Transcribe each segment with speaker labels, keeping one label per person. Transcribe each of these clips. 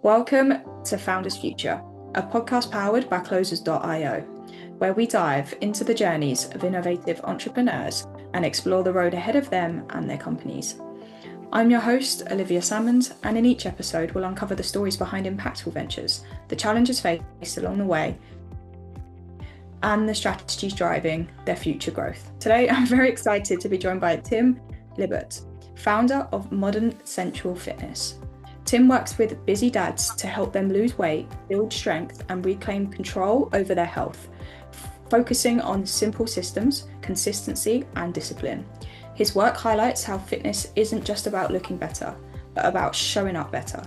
Speaker 1: Welcome to Founders Future, a podcast powered by Closers.io, where we dive into the journeys of innovative entrepreneurs and explore the road ahead of them and their companies. I'm your host, Olivia Salmons, and in each episode we'll uncover the stories behind impactful ventures, the challenges faced along the way, and the strategies driving their future growth. Today I'm very excited to be joined by Tim Libert, founder of Modern Citadel Fitness. Tim works with busy dads to help them lose weight, build strength, and reclaim control over their health, focusing on simple systems, consistency, and discipline. His work highlights how fitness isn't just about looking better, but about showing up better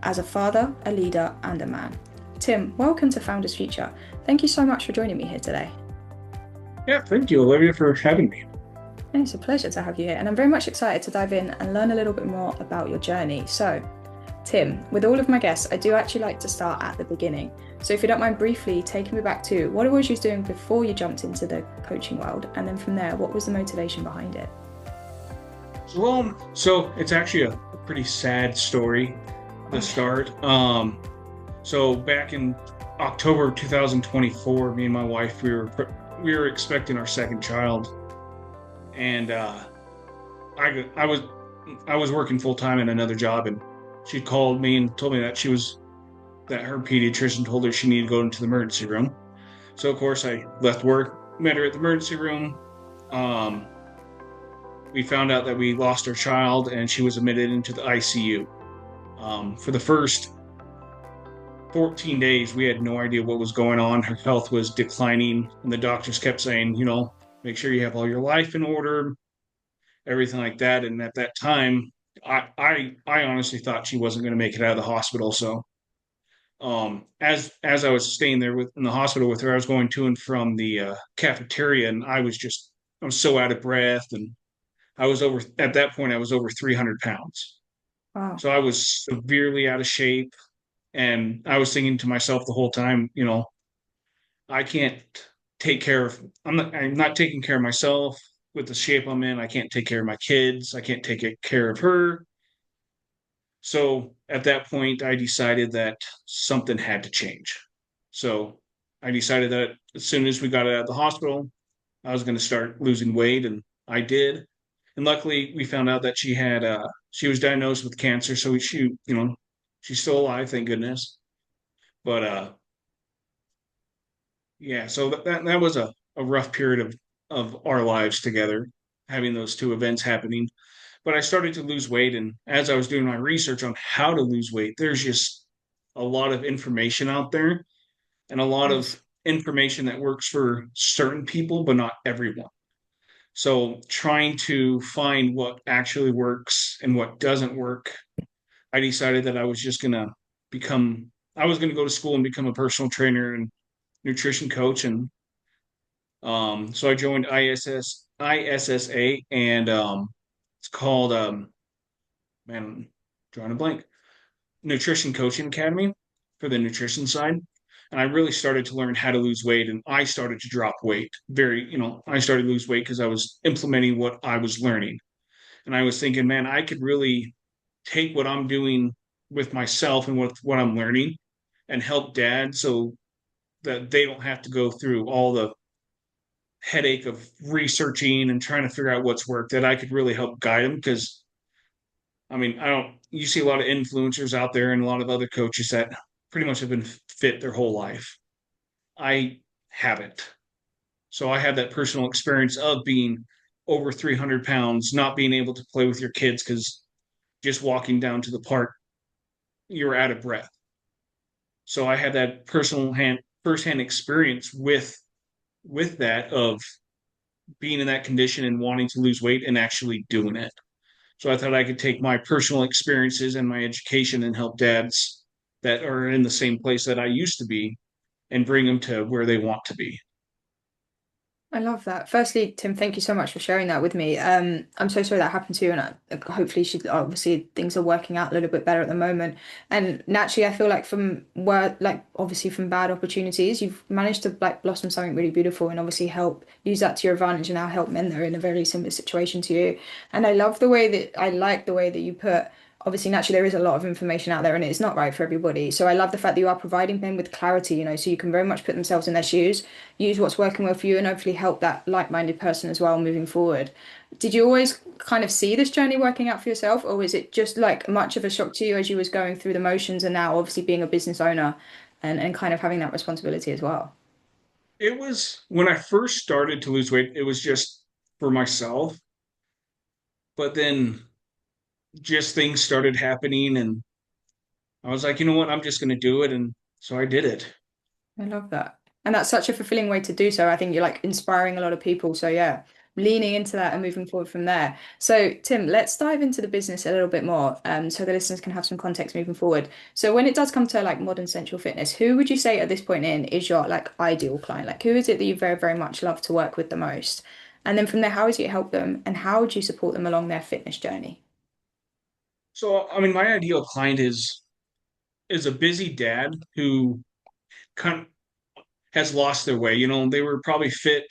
Speaker 1: as a father, a leader, and a man. Tim, welcome to Founders Future. Thank you so much for joining me here today.
Speaker 2: Yeah, thank you, Olivia, for having me.
Speaker 1: It's a pleasure to have you here, and I'm very much excited to dive in and learn a little bit more about your journey. So, Tim, with all of my guests, I do actually like to start at the beginning. So if you don't mind briefly taking me back to what it was you was doing before you jumped into the coaching world, and then from there, what was the motivation behind it?
Speaker 2: So it's actually a pretty sad story to start. So back in October 2024, me and my wife, we were expecting our second child, and I was working full time in another job, and she called me and told me that her pediatrician told her she needed to go into the emergency room. So of course I left work, met her at the emergency room. We found out that we lost our child and she was admitted into the ICU. For the first 14 days, we had no idea what was going on. Her health was declining, and the doctors kept saying, make sure you have all your life in order, everything like that. And at that time, I honestly thought she wasn't going to make it out of the hospital. So as I was staying there in the hospital with her, I was going to and from the cafeteria, and I was so out of breath, and at that point I was over 300 pounds.
Speaker 1: Wow.
Speaker 2: So I was severely out of shape, and I was thinking to myself the whole time, I can't I'm not taking care of myself with the shape I'm in. I can't take care of my kids. I can't take care of her. So at that point, I decided that something had to change. So I decided that as soon as we got out of the hospital, I was going to start losing weight, and I did. And luckily, we found out that she was diagnosed with cancer. So she's still alive, thank goodness. But yeah, so that was a rough period of our lives together, having those two events happening. But I started to lose weight, and as I was doing my research on how to lose weight, there's just a lot of information out there, and a lot of information that works for certain people, but not everyone. So trying to find what actually works and what doesn't work, I decided that I was going to go to school and become a personal trainer and nutrition coach. And so I joined ISSA, and it's called, man, I'm drawing a blank, Nutrition Coaching Academy for the nutrition side. And I really started to learn how to lose weight, and I started to drop weight. I started to lose weight because I was implementing what I was learning. And I was thinking, man, I could really take what I'm doing with myself and what I'm learning and help dad so that they don't have to go through all the headache of researching and trying to figure out what's worked, that I could really help guide them. Because you see a lot of influencers out there and a lot of other coaches that pretty much have been fit their whole life. I haven't. So I have that personal experience of being over 300 pounds, not being able to play with your kids because just walking down to the park, you're out of breath. So I had that firsthand experience with that, of being in that condition and wanting to lose weight and actually doing it. So I thought I could take my personal experiences and my education and help dads that are in the same place that I used to be and bring them to where they want to be.
Speaker 1: I love that. Firstly, Tim, thank you so much for sharing that with me. I'm so sorry that happened to you, and hopefully, obviously things are working out a little bit better at the moment. And naturally, I feel like obviously from bad opportunities, you've managed to blossom something really beautiful, and obviously help use that to your advantage, and now help men that are in a very similar situation to you. And I like the way that you put obviously naturally there is a lot of information out there and it's not right for everybody. So I love the fact that you are providing them with clarity, so you can very much put themselves in their shoes, use what's working well for you, and hopefully help that like-minded person as well moving forward. Did you always kind of see this journey working out for yourself, or was it just like much of a shock to you as you was going through the motions and now obviously being a business owner and kind of having that responsibility as well?
Speaker 2: It was when I first started to lose weight, it was just for myself. But then just things started happening, and I was like, you know what, I'm just going to do it. And so I did it.
Speaker 1: I love that. And that's such a fulfilling way to do so. I think you're like inspiring a lot of people. So yeah, leaning into that and moving forward from there. So Tim, let's dive into the business a little bit more, so the listeners can have some context moving forward. So when it does come to like Modern Central Fitness, who would you say at this point in is your like ideal client? Like who is it that you very, very much love to work with the most? And then from there, how would you help them and how would you support them along their fitness journey?
Speaker 2: So, I mean, my ideal client is a busy dad who kind of has lost their way. They were probably fit,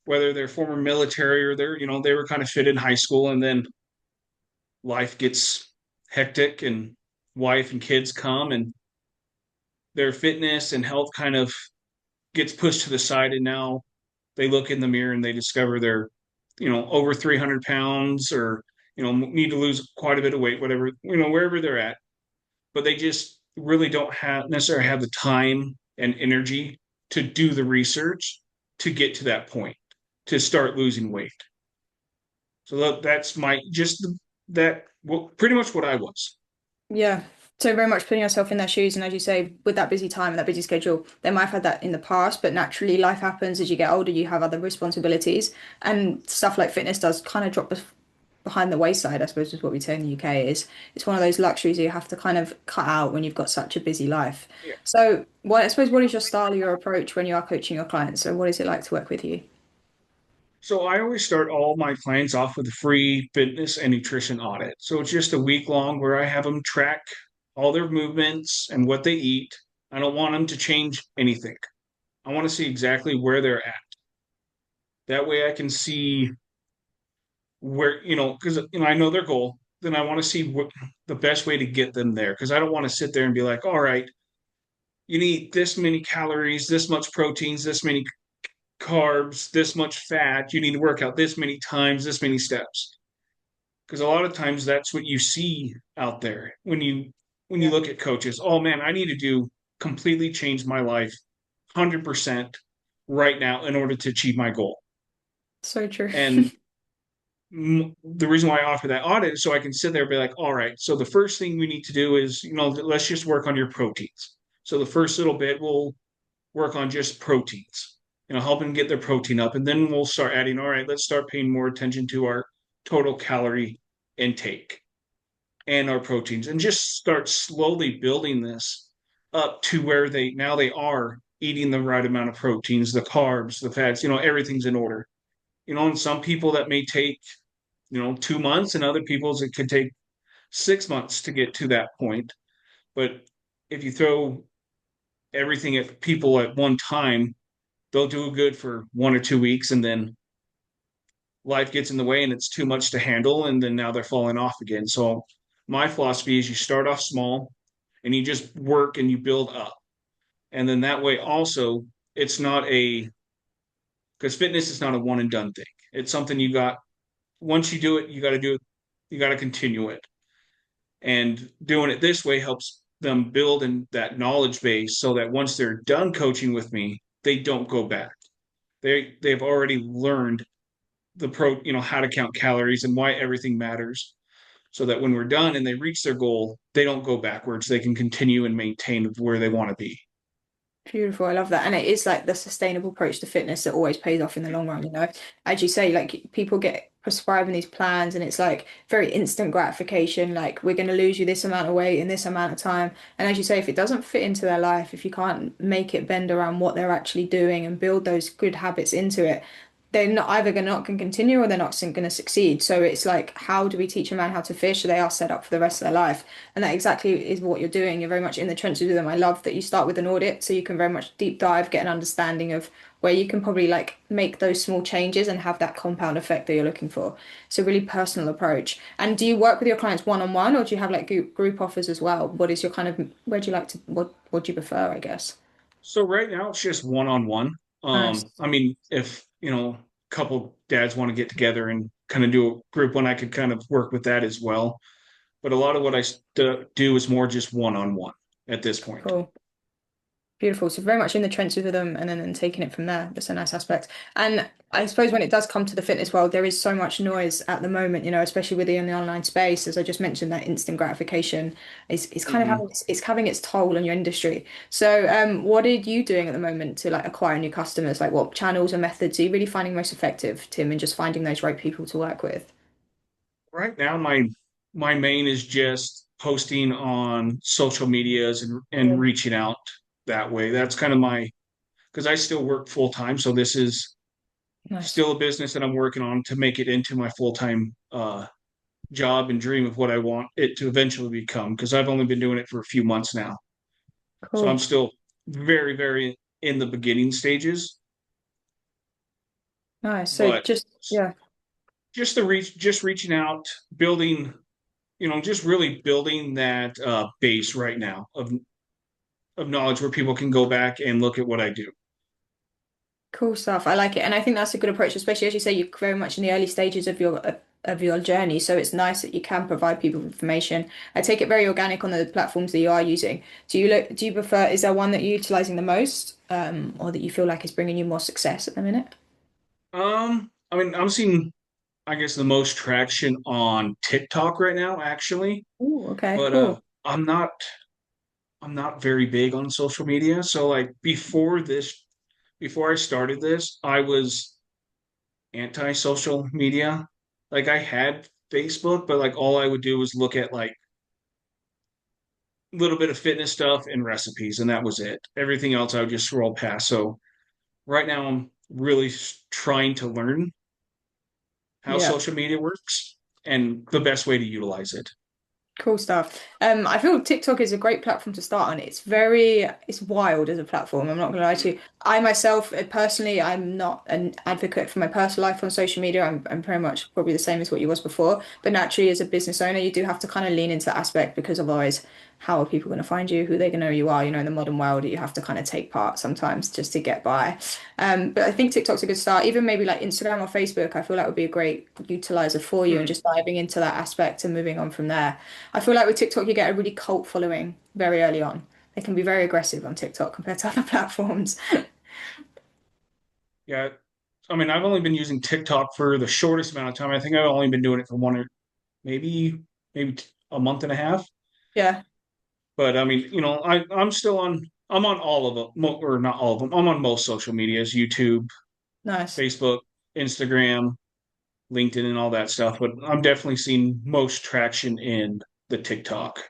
Speaker 2: whether they're former military or they were kind of fit in high school, and then life gets hectic, and wife and kids come, and their fitness and health kind of gets pushed to the side, and now they look in the mirror and they discover they're over 300 pounds, or need to lose quite a bit of weight, whatever, wherever they're at, but they just really don't have necessarily have the time and energy to do the research to get to that point to start losing weight. So that's my just that well, pretty much what I was.
Speaker 1: Yeah. So very much putting yourself in their shoes, and as you say, with that busy time and that busy schedule, they might have had that in the past, but naturally life happens as you get older, you have other responsibilities, and stuff like fitness does kind of behind the wayside, I suppose is what we say in the UK is it's one of those luxuries you have to kind of cut out when you've got such a busy life.
Speaker 2: Yeah.
Speaker 1: So what I suppose what is your style or your approach when you are coaching your clients? So what is it like to work with you?
Speaker 2: So I always start all my clients off with a free fitness and nutrition audit. So it's just a week long where I have them track all their movements and what they eat. I don't want them to change anything. I want to see exactly where they're at. That way I can see where, because I know their goal. Then I want to see what the best way to get them there. Because I don't want to sit there and be like, all right, you need this many calories, this much proteins, this many carbs, this much fat. You need to work out this many times, this many steps. Because a lot of times that's what you see out there when you
Speaker 1: Yeah,
Speaker 2: look at coaches. Oh man, I need to do completely change my life 100% right now in order to achieve my goal.
Speaker 1: so true.
Speaker 2: And the reason why I offer that audit is so I can sit there and be like, all right, so the first thing we need to do is, let's just work on your proteins. So the first little bit, we'll work on just proteins, help them get their protein up. And then we'll start adding, all right, let's start paying more attention to our total calorie intake and our proteins and just start slowly building this up to where they are eating the right amount of proteins, the carbs, the fats, everything's in order. And some people that may take, 2 months, and other people's it could take 6 months to get to that point. But if you throw everything at people at one time, they'll do good for 1 or 2 weeks, and then life gets in the way and it's too much to handle, and then now they're falling off again. So my philosophy is you start off small and you just work and you build up. And then that way also it's not a because fitness is not a one and done thing. It's something you got once you do it, you got to do it, you got to continue it. And doing it this way helps them build in that knowledge base so that once they're done coaching with me, they don't go back. They've already learned how to count calories and why everything matters, so that when we're done and they reach their goal, they don't go backwards. They can continue and maintain where they want to be.
Speaker 1: Beautiful. I love that. And it is like the sustainable approach to fitness that always pays off in the long run. As you say, like people get prescribing these plans and it's like very instant gratification, like we're going to lose you this amount of weight in this amount of time. And as you say, if it doesn't fit into their life, if you can't make it bend around what they're actually doing and build those good habits into it, they're not either gonna not going to continue or they're not going to succeed. So it's like, how do we teach a man how to fish so they are set up for the rest of their life? And that exactly is what you're doing. You're very much in the trenches with them. I love that you start with an audit so you can very much deep dive, get an understanding of where you can probably like make those small changes and have that compound effect that you're looking for. It's a really personal approach. And do you work with your clients one on one or do you have like group offers as well? What is your kind of, where do you like to, what do you prefer, I guess?
Speaker 2: So right now it's just one on one.
Speaker 1: Nice.
Speaker 2: I mean, if a couple dads want to get together and kind of do a group one, I could kind of work with that as well. But a lot of what I do is more just one on one at this point.
Speaker 1: Cool. Beautiful. So very much in the trenches with them and then taking it from there. That's a nice aspect. And I suppose when it does come to the fitness world, there is so much noise at the moment, especially within the online space. As I just mentioned, that instant gratification is kind of
Speaker 2: Hmm.
Speaker 1: having its toll on your industry. So what are you doing at the moment to like acquire new customers? Like what channels and methods are you really finding most effective, Tim, in just finding those right people to work with?
Speaker 2: Right now, my main is just posting on social medias and
Speaker 1: Cool.
Speaker 2: reaching out that way. That's kind of my because I still work full time, so this is
Speaker 1: Nice.
Speaker 2: still a business that I'm working on to make it into my full time job and dream of what I want it to eventually become. Because I've only been doing it for a few months now, so I'm
Speaker 1: Cool.
Speaker 2: still very, very in the beginning stages.
Speaker 1: Nice. So
Speaker 2: But
Speaker 1: just yeah.
Speaker 2: just reaching out, building, just really building that base right now of knowledge where people can go back and look at what I do.
Speaker 1: Cool stuff. I like it, and I think that's a good approach, especially as you say, you're very much in the early stages of your journey. So it's nice that you can provide people with information. I take it very organic on the platforms that you are using. Do you prefer? Is there one that you're utilizing the most, or that you feel like is bringing you more success at the minute?
Speaker 2: I mean, I'm seeing, I guess, the most traction on TikTok right now, actually.
Speaker 1: Oh, okay,
Speaker 2: But
Speaker 1: cool.
Speaker 2: I'm not very big on social media. So like before I started this, I was anti-social media. Like I had Facebook, but like all I would do was look at like a little bit of fitness stuff and recipes, and that was it. Everything else I would just scroll past. So right now I'm really trying to learn how
Speaker 1: Yeah.
Speaker 2: social media works and the best way to utilize it.
Speaker 1: Cool stuff. I feel TikTok is a great platform to start on. It's wild as a platform. I'm not gonna lie to you. I myself, personally, I'm not an advocate for my personal life on social media. I'm very much probably the same as what you was before. But naturally, as a business owner, you do have to kind of lean into that aspect because otherwise, how are people going to find you? Who they going to know you are? In the modern world, you have to kind of take part sometimes just to get by. But I think TikTok's a good start. Even maybe like Instagram or Facebook, I feel like would be a great utilizer for you and
Speaker 2: Hmm.
Speaker 1: just diving into that aspect and moving on from there. I feel like with TikTok, you get a really cult following very early on. They can be very aggressive on TikTok compared to other platforms.
Speaker 2: Yeah, I mean, I've only been using TikTok for the shortest amount of time. I think I've only been doing it for one or maybe a month and a half.
Speaker 1: Yeah,
Speaker 2: But I mean, I'm on all of them, or not all of them. I'm on most social medias, YouTube,
Speaker 1: nice.
Speaker 2: Facebook, Instagram, LinkedIn, and all that stuff. But I'm definitely seeing most traction in the TikTok.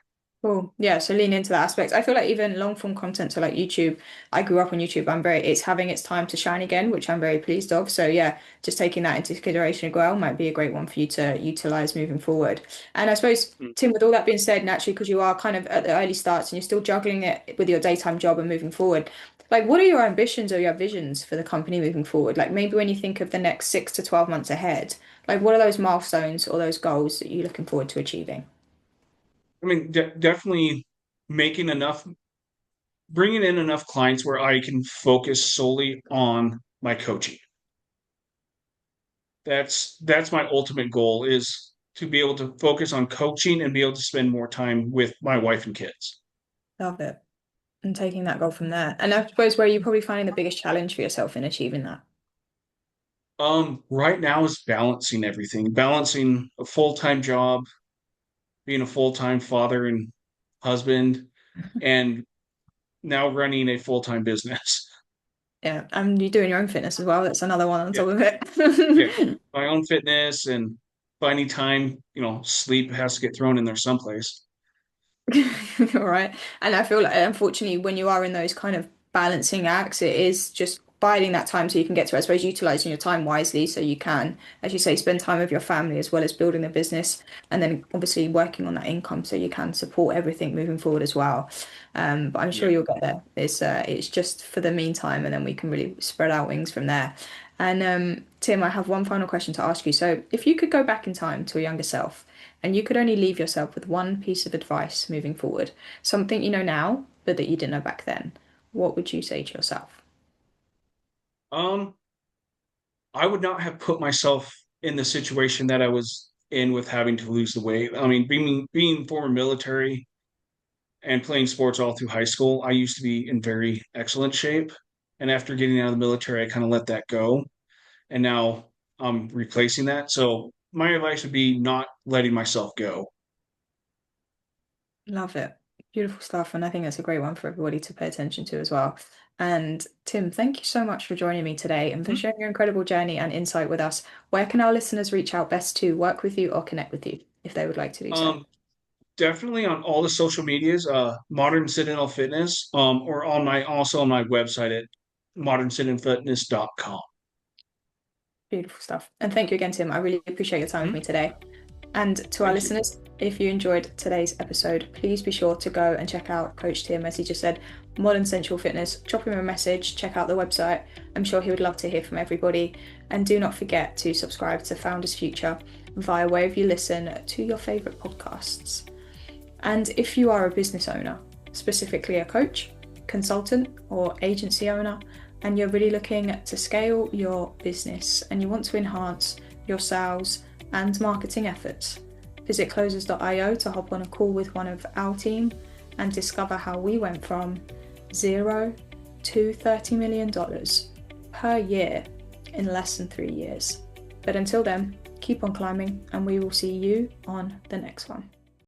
Speaker 1: Cool. Yeah, so lean into that aspect. I feel like even long form content, so like YouTube, I grew up on YouTube. It's having its time to shine again, which I'm very pleased of. So yeah, just taking that into consideration as well might be a great one for you to utilize moving forward. And I suppose, Tim, with all that being said, naturally, because you are kind of at the early starts and you're still juggling it with your daytime job and moving forward, like what are your ambitions or your visions for the company moving forward? Like maybe when you think of the next 6 to 12 months ahead, like what are those milestones or those goals that you're looking forward to achieving?
Speaker 2: I mean, definitely making enough, bringing in enough clients where I can focus solely on my coaching. That's my ultimate goal is to be able to focus on coaching and be able to spend more time with my wife and kids.
Speaker 1: Love it. And taking that goal from there. And I suppose where you're probably finding the biggest challenge for yourself in achieving that.
Speaker 2: Right now is balancing everything, balancing a full-time job, being a full-time father and husband, and now running a full-time business.
Speaker 1: Yeah, and you're doing your own fitness as well. That's another one on
Speaker 2: Yeah,
Speaker 1: top of
Speaker 2: yeah.
Speaker 1: it.
Speaker 2: My own fitness and finding time, sleep has to get thrown in there someplace.
Speaker 1: All right. And I feel like, unfortunately, when you are in those kind of balancing acts, it is just biding that time so you can get to, I suppose, utilizing your time wisely so you can, as you say, spend time with your family as well as building the business and then obviously working on that income so you can support everything moving forward as well. But I'm sure
Speaker 2: Yeah.
Speaker 1: you'll get there. It's just for the meantime, and then we can really spread our wings from there. And Tim, I have one final question to ask you. So, if you could go back in time to a younger self, and you could only leave yourself with one piece of advice moving forward, something you know now, but that you didn't know back then, what would you say to yourself?
Speaker 2: Um, I would not have put myself in the situation that I was in with having to lose the weight. I mean, being former military and playing sports all through high school, I used to be in very excellent shape. And after getting out of the military, I kind of let that go. And now I'm replacing that. So my advice would be not letting myself go.
Speaker 1: Love it. Beautiful stuff. And I think that's a great one for everybody to pay attention to as well. And Tim, thank you so much for joining me today and for
Speaker 2: Mhm.
Speaker 1: sharing your incredible journey and insight with us. Where can our listeners reach out best to work with you or connect with you if they would like to do so?
Speaker 2: Um, Definitely on all the social medias, Modern Citadel Fitness, or on my also on my website at moderncitadelfitness.com.
Speaker 1: Beautiful stuff. And thank you again, Tim. I really appreciate your time with
Speaker 2: Mhm.
Speaker 1: me today. And to our
Speaker 2: Thank you.
Speaker 1: listeners, if you enjoyed today's episode, please be sure to go and check out Coach Tim, as he just said, Modern Central Fitness. Drop him a message, check out the website. I'm sure he would love to hear from everybody. And do not forget to subscribe to Founders Future via wherever you listen to your favourite podcasts. And if you are a business owner, specifically a coach, consultant, or agency owner, and you're really looking to scale your business and you want to enhance your sales and marketing efforts, visit closers.io to hop on a call with one of our team and discover how we went from zero to $30 million per year in less than 3 years. But until then, keep on climbing and we will see you on the next one.